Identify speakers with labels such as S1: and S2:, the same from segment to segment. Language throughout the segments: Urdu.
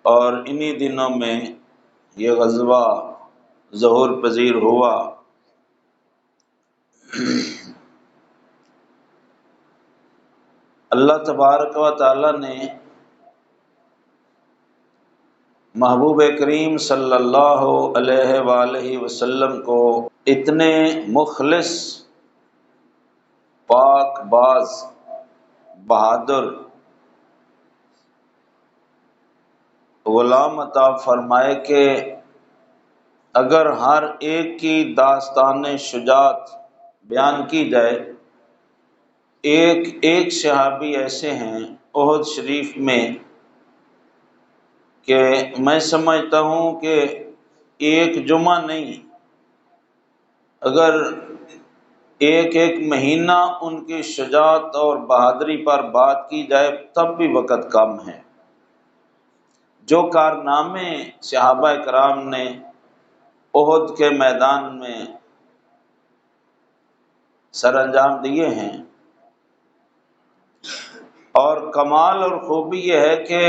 S1: اور انہی دنوں میں یہ غزوہ ظہور پذیر ہوا۔ اللہ تبارک و تعالی نے محبوب کریم صلی اللہ علیہ وآلہ وسلم کو اتنے مخلص، پاک باز، بہادر غلام عطا فرمائے کہ اگر ہر ایک کی داستان شجاعت بیان کی جائے، ایک ایک صحابی ایسے ہیں احد شریف میں کہ میں سمجھتا ہوں کہ ایک جمعہ نہیں، اگر ایک ایک مہینہ ان کی شجاعت اور بہادری پر بات کی جائے تب بھی وقت کم ہے۔ جو کارنامے صحابہ کرام نے احد کے میدان میں سر انجام دیے ہیں، اور کمال اور خوبی یہ ہے کہ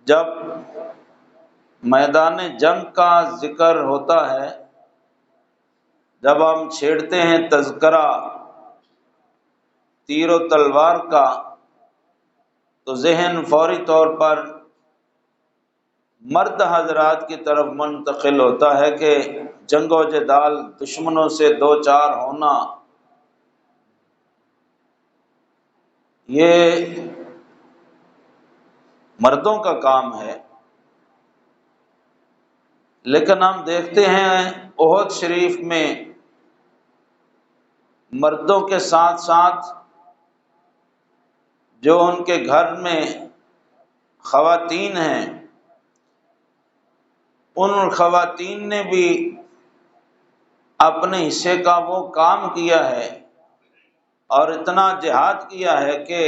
S1: جب میدان جنگ کا ذکر ہوتا ہے، جب ہم چھیڑتے ہیں تذکرہ تیر و تلوار کا، تو ذہن فوری طور پر مرد حضرات کی طرف منتقل ہوتا ہے کہ جنگ و جدال، دشمنوں سے دو چار ہونا، یہ مردوں کا کام ہے۔ لیکن ہم دیکھتے ہیں احد شریف میں مردوں کے ساتھ ساتھ جو ان کے گھر میں خواتین ہیں، ان خواتین نے بھی اپنے حصے کا وہ کام کیا ہے اور اتنا جہاد کیا ہے کہ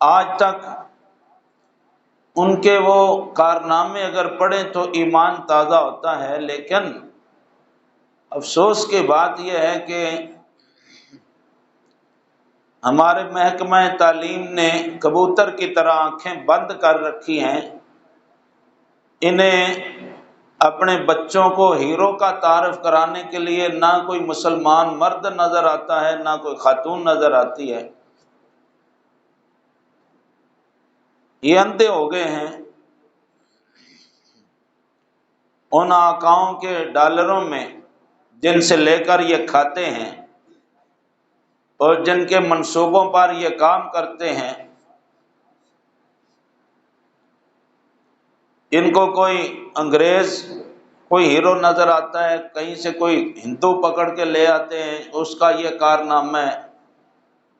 S1: آج تک ان کے وہ کارنامے اگر پڑھیں تو ایمان تازہ ہوتا ہے۔ لیکن افسوس کی بات یہ ہے کہ ہمارے محکمہ تعلیم نے کبوتر کی طرح آنکھیں بند کر رکھی ہیں، انہیں اپنے بچوں کو ہیرو کا تعارف کرانے کے لیے نہ کوئی مسلمان مرد نظر آتا ہے، نہ کوئی خاتون نظر آتی ہے۔ یہ اندھے ہو گئے ہیں ان آقاؤں کے ڈالروں میں جن سے لے کر یہ کھاتے ہیں اور جن کے منصوبوں پر یہ کام کرتے ہیں۔ ان کو کوئی انگریز کوئی ہیرو نظر آتا ہے، کہیں سے کوئی ہندو پکڑ کے لے آتے ہیں، اس کا یہ کارنامہ ہے،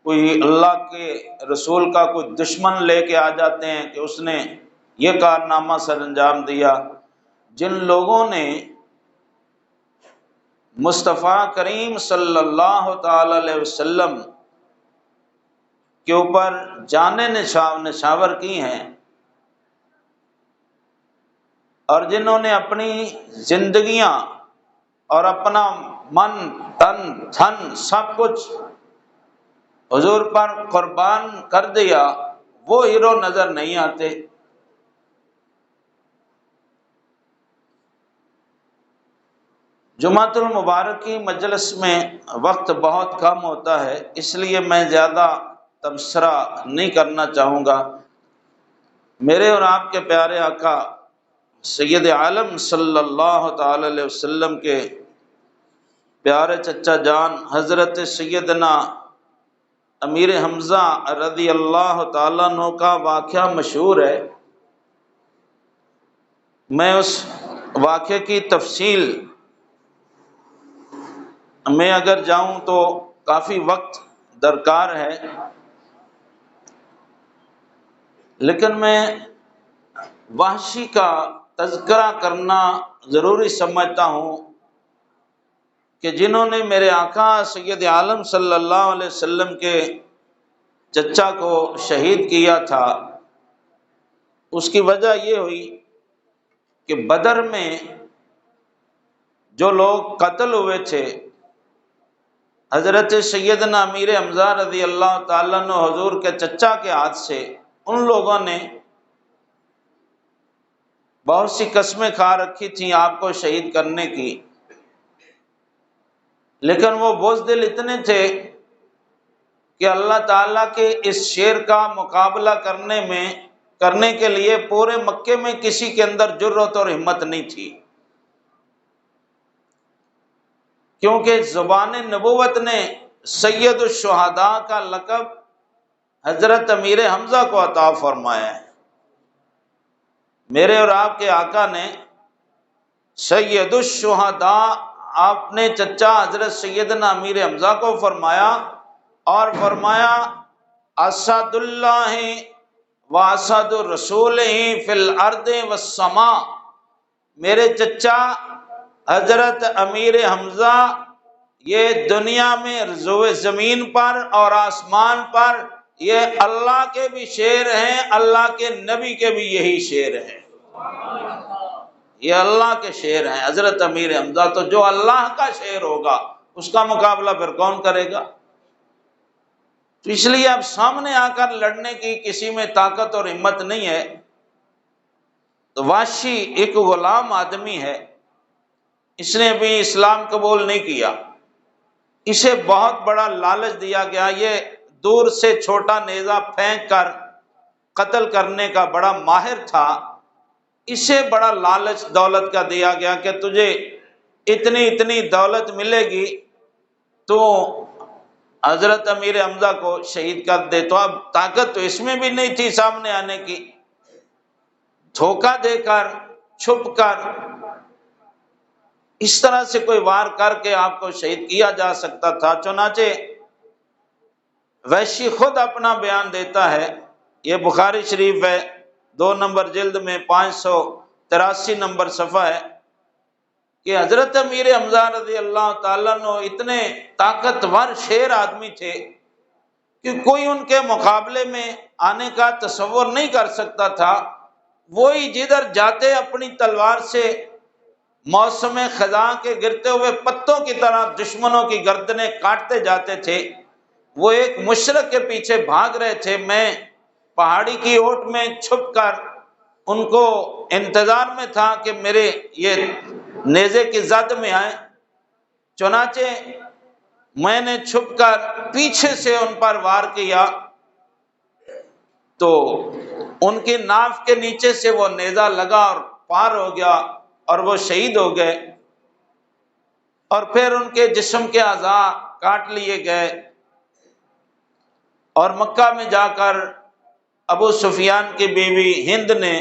S1: کوئی اللہ کے رسول کا کوئی دشمن لے کے آ جاتے ہیں کہ اس نے یہ کارنامہ سر انجام دیا۔ جن لوگوں نے مصطفیٰ کریم صلی اللہ تعالی علیہ وسلم کے اوپر جانیں نچھاور کی ہیں، اور جنہوں نے اپنی زندگیاں اور اپنا من تن دھن سب کچھ حضور پر قربان کر دیا، وہ ہیرو نظر نہیں آتے۔ جمعۃ المبارک کی مجلس میں وقت بہت کم ہوتا ہے، اس لیے میں زیادہ تبصرہ نہیں کرنا چاہوں گا۔ میرے اور آپ کے پیارے آقا سید عالم صلی اللہ تعالی علیہ وسلم کے پیارے چچا جان حضرت سیدنا امیر حمزہ رضی اللہ تعالیٰ عنہ کا واقعہ مشہور ہے۔ میں اس واقعے کی تفصیل میں اگر جاؤں تو کافی وقت درکار ہے، لیکن میں وحشی کا تذکرہ کرنا ضروری سمجھتا ہوں کہ جنہوں نے میرے آقا سید عالم صلی اللہ علیہ وسلم کے چچا کو شہید کیا تھا، اس کی وجہ یہ ہوئی کہ بدر میں جو لوگ قتل ہوئے تھے حضرت سیدنا امیر حمزہ رضی اللہ تعالیٰ عنہ حضور کے چچا کے ہاتھ سے، ان لوگوں نے بہت سی قسمیں کھا رکھی تھیں آپ کو شہید کرنے کی، لیکن وہ بزدل اتنے تھے کہ اللہ تعالیٰ کے اس شیر کا مقابلہ کرنے کے لیے پورے مکے میں کسی کے اندر جرأت اور ہمت نہیں تھی، کیونکہ زبان نبوت نے سید الشہداء کا لقب حضرت امیر حمزہ کو عطا فرمایا ہے۔ میرے اور آپ کے آقا نے سید الشہداء اپنے چچا حضرت سیدنا امیر حمزہ کو فرمایا، اور فرمایا اسد اللہ و اسد رسول فی الارض والسماء، میرے چچا حضرت امیر حمزہ یہ دنیا میں زمین پر اور آسمان پر یہ اللہ کے بھی شیر ہیں، اللہ کے نبی کے بھی یہی شیر ہیں، یہ اللہ کے شیر ہیں حضرت امیر حمزہ۔ تو جو اللہ کا شیر ہوگا اس کا مقابلہ پھر کون کرے گا؟ تو اس لیے اب سامنے آ کر لڑنے کی کسی میں طاقت اور ہمت نہیں ہے۔ تو وحشی ایک غلام آدمی ہے، اس نے بھی اسلام قبول نہیں کیا، اسے بہت بڑا لالچ دیا گیا، یہ دور سے چھوٹا نیزہ پھینک کر قتل کرنے کا بڑا ماہر تھا، اسے بڑا لالچ دولت کا دیا گیا کہ تجھے اتنی دولت ملے گی تو حضرت امیر حمزہ کو شہید کر دے۔ تو اب طاقت تو اس میں بھی نہیں تھی سامنے آنے کی، دھوکہ دے کر چھپ کر اس طرح سے کوئی وار کر کے آپ کو شہید کیا جا سکتا تھا۔ چنانچہ وحشی خود اپنا بیان دیتا ہے، یہ بخاری شریف ہے 2 نمبر جلد میں 583 نمبر صفحہ ہے، کہ حضرت امیر حمزہ رضی اللہ تعالیٰ عنہ اتنے طاقتور شیر آدمی تھے کہ کوئی ان کے مقابلے میں آنے کا تصور نہیں کر سکتا تھا۔ وہی جدھر جاتے اپنی تلوار سے موسم خزاں کے گرتے ہوئے پتوں کی طرح دشمنوں کی گردنیں کاٹتے جاتے تھے۔ وہ ایک مشرک کے پیچھے بھاگ رہے تھے، میں پہاڑی کی اوٹ میں چھپ کر ان کو انتظار میں تھا کہ میرے یہ نیزے کی زد میں آئیں، چنانچہ میں نے چھپ کر پیچھے سے ان پر وار کیا تو ان کی ناف کے نیچے سے وہ نیزہ لگا اور پار ہو گیا اور وہ شہید ہو گئے، اور پھر ان کے جسم کے اعضاء کاٹ لیے گئے، اور مکہ میں جا کر ابو سفیان کی بیوی ہند نے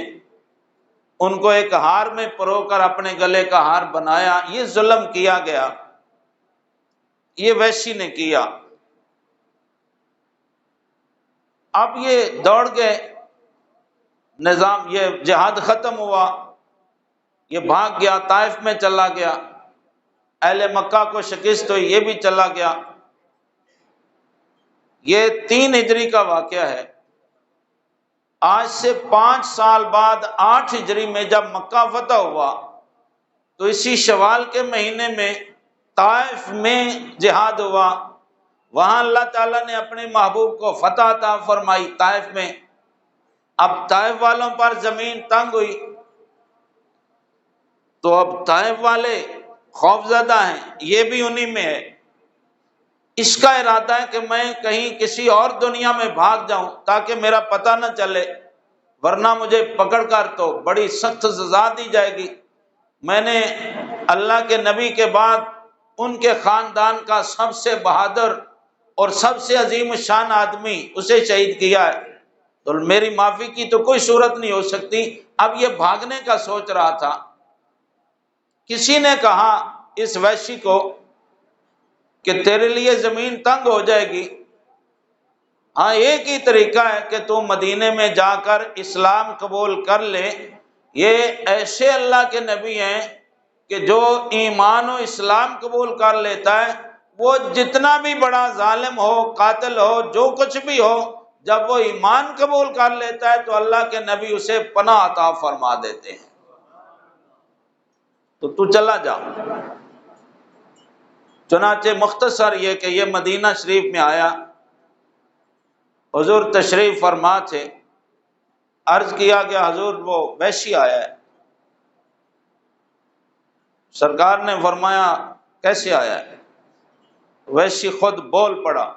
S1: ان کو ایک ہار میں پرو کر اپنے گلے کا ہار بنایا۔ یہ ظلم کیا گیا، یہ وحشی نے کیا۔ اب یہ دوڑ گئے، نظام یہ جہاد ختم ہوا، یہ بھاگ گیا، طائف میں چلا گیا، اہل مکہ کو شکست ہوئی، یہ بھی چلا گیا۔ یہ 3 ہجری کا واقعہ ہے۔ آج سے 5 سال بعد 8 ہجری میں جب مکہ فتح ہوا تو اسی شوال کے مہینے میں طائف میں جہاد ہوا، وہاں اللہ تعالیٰ نے اپنے محبوب کو فتح عطا فرمائی طائف میں۔ اب طائف والوں پر زمین تنگ ہوئی تو اب طائف والے خوف زدہ ہیں، یہ بھی انہی میں ہے۔ اس کا ارادہ ہے کہ میں کہیں کسی اور دنیا میں بھاگ جاؤں تاکہ میرا پتہ نہ چلے، ورنہ مجھے پکڑ کر تو بڑی سخت سزا دی جائے گی۔ میں نے اللہ کے نبی کے بعد ان کے خاندان کا سب سے بہادر اور سب سے عظیم شان آدمی اسے شہید کیا ہے، تو میری معافی کی تو کوئی صورت نہیں ہو سکتی۔ اب یہ بھاگنے کا سوچ رہا تھا، کسی نے کہا اس وحشی کو کہ تیرے لیے زمین تنگ ہو جائے گی، ہاں ایک ہی طریقہ ہے کہ تو مدینے میں جا کر اسلام قبول کر لے۔ یہ ایسے اللہ کے نبی ہیں کہ جو ایمان و اسلام قبول کر لیتا ہے وہ جتنا بھی بڑا ظالم ہو، قاتل ہو، جو کچھ بھی ہو، جب وہ ایمان قبول کر لیتا ہے تو اللہ کے نبی اسے پناہ عطا فرما دیتے ہیں۔ تو چلا جا۔ چنانچہ مختصر یہ کہ یہ مدینہ شریف میں آیا، حضور تشریف فرما تھے، عرض کیا کہ حضور وہ وحشی آیا ہے۔ سرکار نے فرمایا کیسے آیا ہے؟ وحشی خود بول پڑا،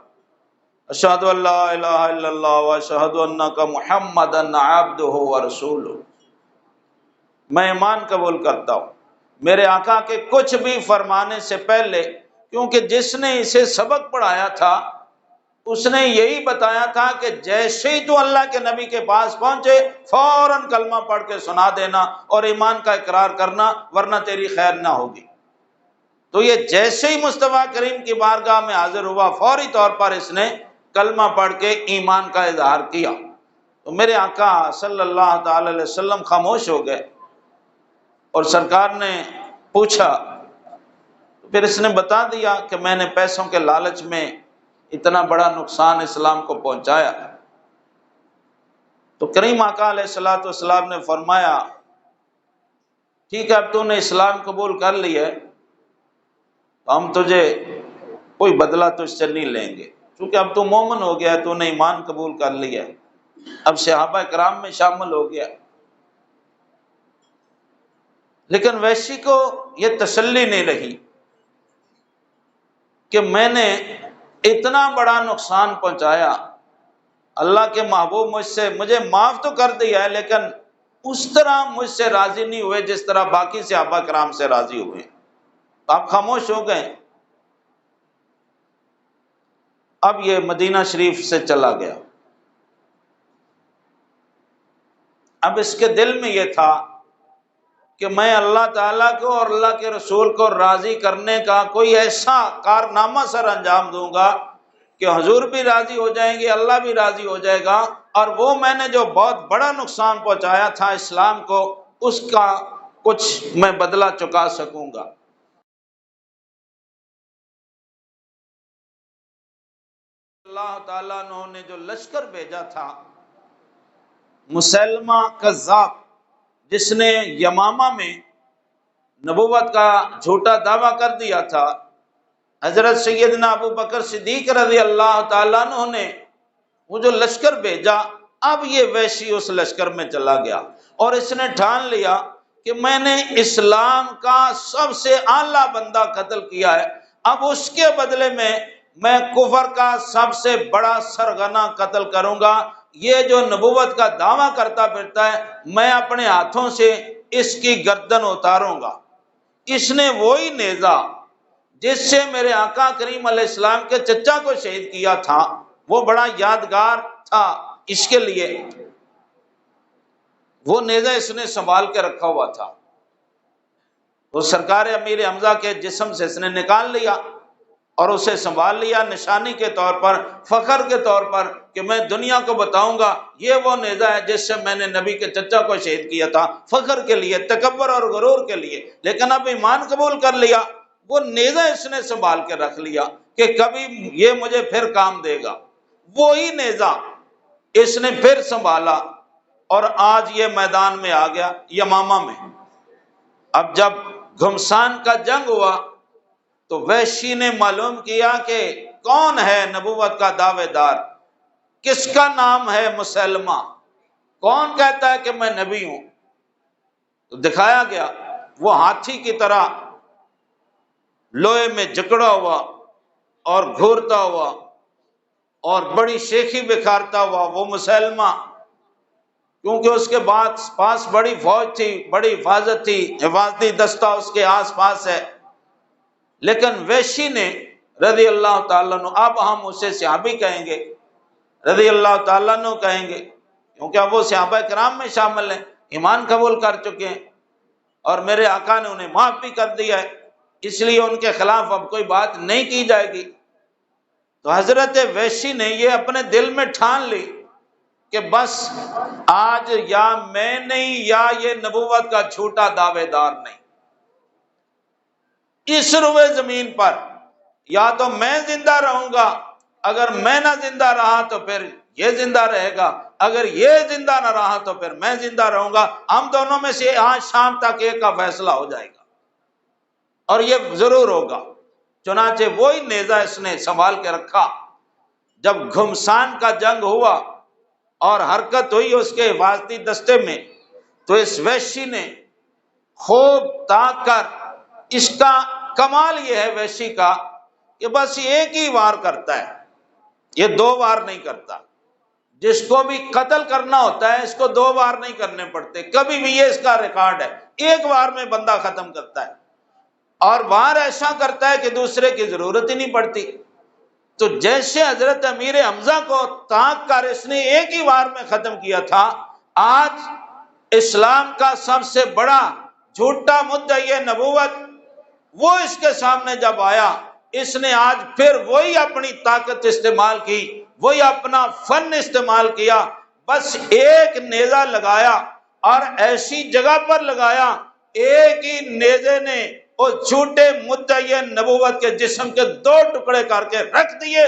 S1: اشہد ان لا الہ الا اللہ واشہد انک محمدا عبدہ ورسولہ، میں ایمان قبول کرتا ہوں میرے آقا کے کچھ بھی فرمانے سے پہلے، کیونکہ جس نے اسے سبق پڑھایا تھا اس نے یہی بتایا تھا کہ جیسے ہی تو اللہ کے نبی کے پاس پہنچے فوراً کلمہ پڑھ کے سنا دینا اور ایمان کا اقرار کرنا، ورنہ تیری خیر نہ ہوگی۔ تو یہ جیسے ہی مصطفیٰ کریم کی بارگاہ میں حاضر ہوا فوری طور پر اس نے کلمہ پڑھ کے ایمان کا اظہار کیا۔ تو میرے آقا صلی اللہ تعالی علیہ وسلم خاموش ہو گئے، اور سرکار نے پوچھا، پھر اس نے بتا دیا کہ میں نے پیسوں کے لالچ میں اتنا بڑا نقصان اسلام کو پہنچایا۔ تو کریم آقا علیہ الصلوۃ والسلام نے فرمایا ٹھیک ہے، اب تو نے اسلام قبول کر لیا ہے، ہم تجھے کوئی بدلہ تجھ سے نہیں لیں گے، کیونکہ اب تو مومن ہو گیا ہے، تو نے ایمان قبول کر لیا ہے، اب صحابہ کرام میں شامل ہو گیا۔ لیکن وحشی کو یہ تسلی نہیں رہی کہ میں نے اتنا بڑا نقصان پہنچایا، اللہ کے محبوب مجھے معاف تو کر دیا ہے، لیکن اس طرح مجھ سے راضی نہیں ہوئے جس طرح باقی صحابہ کرام سے راضی ہوئے۔ آپ خاموش ہو گئے۔ اب یہ مدینہ شریف سے چلا گیا۔ اب اس کے دل میں یہ تھا کہ میں اللہ تعالیٰ کو اور اللہ کے رسول کو راضی کرنے کا کوئی ایسا کارنامہ سر انجام دوں گا کہ حضور بھی راضی ہو جائیں گے، اللہ بھی راضی ہو جائے گا، اور وہ میں نے جو بہت بڑا نقصان پہنچایا تھا اسلام کو، اس کا کچھ میں بدلہ چکا سکوں گا۔ اللہ تعالیٰ نے جو لشکر بھیجا تھا، مسلمہ کذاب، جس نے یمامہ میں نبوت کا جھوٹا دعویٰ کر دیا تھا، حضرت سیدنا ابو بکر صدیق رضی اللہ تعالیٰ عنہ نے وہ جو لشکر بھیجا، اب یہ وحشی اس لشکر میں چلا گیا اور اس نے ٹھان لیا کہ میں نے اسلام کا سب سے اعلیٰ بندہ قتل کیا ہے، اب اس کے بدلے میں کفر کا سب سے بڑا سرغنہ قتل کروں گا۔ یہ جو نبوت کا دعویٰ کرتا پھرتا ہے، میں اپنے ہاتھوں سے اس کی گردن اتاروں گا۔ اس نے وہی نیزہ جس سے میرے آقا کریم علیہ السلام کے چچا کو شہید کیا تھا، وہ بڑا یادگار تھا اس کے لیے، وہ نیزہ اس نے سنبھال کے رکھا ہوا تھا۔ وہ سرکار امیر حمزہ کے جسم سے اس نے نکال لیا اور اسے سنبھال لیا، نشانی کے طور پر، فخر کے طور پر، کہ میں دنیا کو بتاؤں گا یہ وہ نیزہ ہے جس سے میں نے نبی کے چچا کو شہید کیا تھا، فخر کے لیے، تکبر اور غرور کے لیے۔ لیکن اب ایمان قبول کر لیا، وہ نیزہ اس نے سنبھال کے رکھ لیا کہ کبھی یہ مجھے پھر کام دے گا۔ وہی نیزہ اس نے پھر سنبھالا اور آج یہ میدان میں آ گیا، یمامہ میں۔ اب جب گھمسان کا جنگ ہوا تو وحشی نے معلوم کیا کہ کون ہے نبوت کا دعوے دار، کس کا نام ہے مسلمہ، کون کہتا ہے کہ میں نبی ہوں۔ تو دکھایا گیا وہ ہاتھی کی طرح لوہے میں جکڑا ہوا اور گھورتا ہوا اور بڑی شیخی بکھارتا ہوا وہ مسلمہ، کیونکہ اس کے پاس بڑی فوج تھی، بڑی حفاظت تھی، حفاظتی دستہ اس کے آس پاس ہے۔ لیکن وحشی نے رضی اللہ تعالیٰ عنہ، اب ہم اسے صحابی کہیں گے، رضی اللہ تعالیٰ عنہ کہیں گے، کیونکہ اب وہ صحابہ کرام میں شامل ہیں، ایمان قبول کر چکے ہیں اور میرے آقا نے انہیں معاف بھی کر دیا ہے، اس لیے ان کے خلاف اب کوئی بات نہیں کی جائے گی۔ تو حضرت وحشی نے یہ اپنے دل میں ٹھان لی کہ بس آج یا میں نہیں یا یہ نبوت کا جھوٹا دعوے دار نہیں، اس روئے زمین پر یا تو میں زندہ رہوں گا، اگر میں نہ زندہ رہا تو پھر یہ زندہ رہے گا، اگر یہ زندہ نہ رہا تو پھر میں زندہ رہوں گا، ہم دونوں میں سے آج شام تک ایک کا فیصلہ ہو جائے گا اور یہ ضرور ہوگا۔ چنانچہ وہی نیزہ اس نے سنبھال کے رکھا۔ جب گھمسان کا جنگ ہوا اور حرکت ہوئی اس کے حفاظتی دستے میں، تو اس وحشی نے خوب تاک کر، اس کا کمال یہ ہے وحشی کا کہ بس یہ ایک ہی وار کرتا ہے، یہ 2 وار نہیں کرتا۔ جس کو بھی قتل کرنا ہوتا ہے اس کو 2 وار نہیں کرنے پڑتے، کبھی بھی، یہ اس کا ریکارڈ ہے، ایک وار میں بندہ ختم کرتا ہے، اور وار ایسا کرتا ہے کہ دوسرے کی ضرورت ہی نہیں پڑتی۔ تو جیسے حضرت امیر حمزہ کو تاک کر اس نے ایک ہی وار میں ختم کیا تھا، آج اسلام کا سب سے بڑا جھوٹا مدعی نبوت وہ اس کے سامنے جب آیا، اس نے آج پھر وہی اپنی طاقت استعمال کی، وہی اپنا فن استعمال کیا، بس ایک نیزہ لگایا اور ایسی جگہ پر لگایا، ایک ہی نیزے نے وہ جھوٹے مدعی نبوت کے جسم کے 2 ٹکڑے کر کے رکھ دیے۔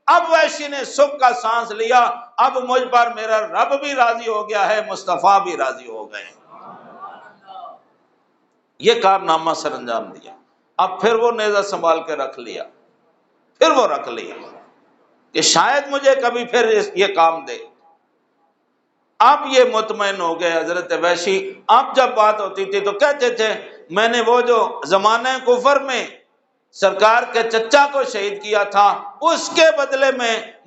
S1: اب وحشی نے سکھ کا سانس لیا، اب مجھ پر میرا رب بھی راضی ہو گیا ہے، مصطفیٰ بھی راضی ہو گئے۔ یہ کارنامہ سر انجام دیا۔ اب پھر وہ نیزہ سنبھال کے رکھ لیا، پھر وہ رکھ لیا کہ شاید مجھے کبھی پھر یہ کام دے۔ اب یہ مطمئن ہو گئے حضرت وحشی۔ اب جب بات ہوتی تھی تو کہتے تھے میں نے وہ جو زمانہ کفر میں سرکار کے چچا کو شہید کیا تھا، اس کے بدلے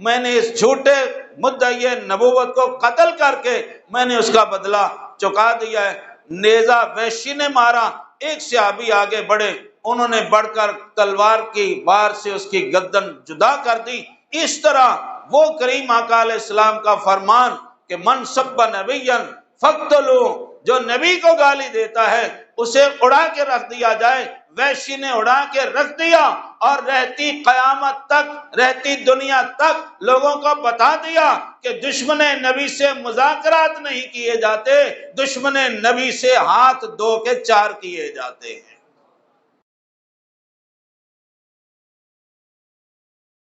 S1: میں نے اس جھوٹے مدعی نبوت کو قتل کر کے میں نے اس کا بدلہ چکا دیا ہے۔ نیزہ وحشی نے مارا، ایک صحابی آگے بڑھے، انہوں نے بڑھ کر تلوار کی وار سے اس کی گردن جدا کر دی۔ اس طرح وہ کریم آقا علیہ السلام کا فرمان کہ من سب نبیا فاقتلوا، جو نبی کو گالی دیتا ہے اسے اڑا کے رکھ دیا جائے، وحشی نے اڑا کے رکھ دیا، اور رہتی قیامت تک، رہتی دنیا تک لوگوں کو بتا دیا کہ دشمن نبی سے مذاکرات نہیں کیے جاتے، دشمن نبی سے ہاتھ دھو کے 4 کیے جاتے ہیں۔